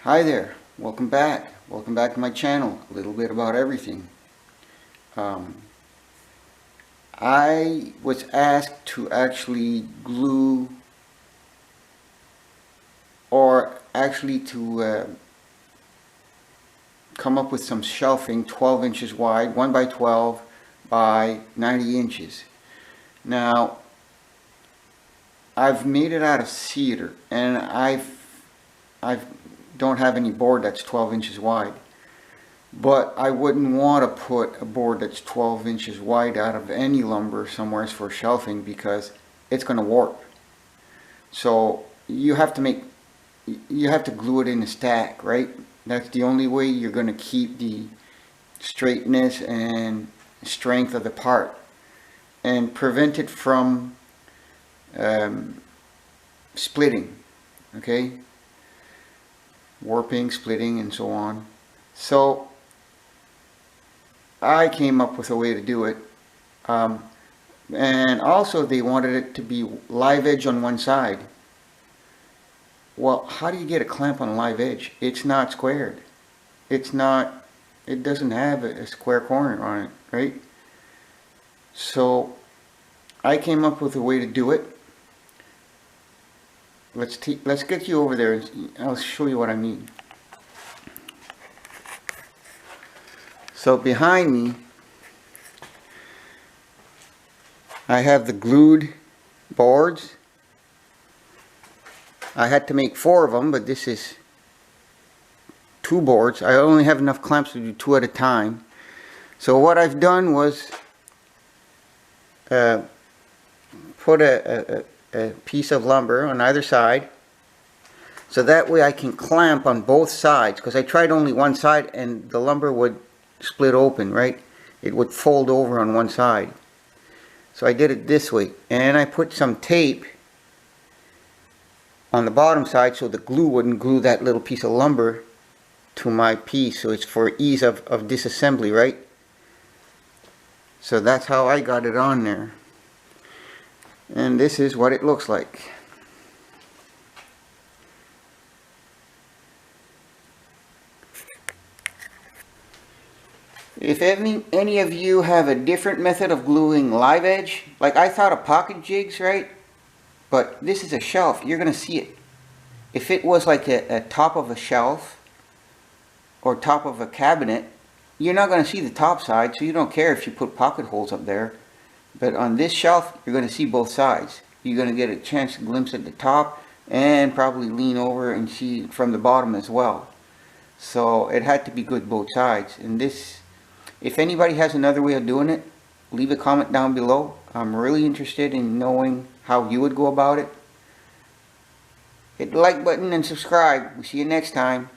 Hi there, welcome back. Welcome back to my channel, a little bit about everything. I was asked to actually glue, or actually to come up with some shelving 12 inches wide, 1 by 12 by 90 inches. Now, I've made it out of cedar, and I don't have any board that's 12 inches wide. But I wouldn't want to put a board that's 12 inches wide out of any lumber somewhere for shelving because it's going to warp. So you have to glue it in a stack, right? That's the only way you're going to keep the straightness and strength of the part and prevent it from splitting, okay? Warping, splitting, and so on. So I came up with a way to do it, and also they wanted it to be live edge on one side. Well, how do you get a clamp on a live edge? It's not squared. It doesn't have a square corner on it, right? So I came up with a way to do it. Let's get you over there and I'll show you what I mean. So behind me, I have the glued boards. I had to make 4 of them, but this is 2 boards. I only have enough clamps to do 2 at a time. So what I've done was put a piece of lumber on either side, so that way I can clamp on both sides, because I tried only one side and the lumber would split open, right? It would fold over on one side. So I did it this way, and I put some tape on the bottom side so the glue wouldn't glue that little piece of lumber to my piece, so it's for ease of disassembly, right? So that's how I got it on there. And this is what it looks like. If any of you have a different method of gluing live edge, like I thought of pocket jigs, right? But this is a shelf, you're going to see it. If it was like a top of a shelf or top of a cabinet, you're not going to see the top side, so you don't care if you put pocket holes up there. But on this shelf, you're going to see both sides. You're going to get a chance to glimpse at the top and probably lean over and see from the bottom as well. So it had to be good both sides. And this, if anybody has another way of doing it, leave a comment down below. I'm really interested in knowing how you would go about it. Hit the like button and subscribe. We'll see you next time.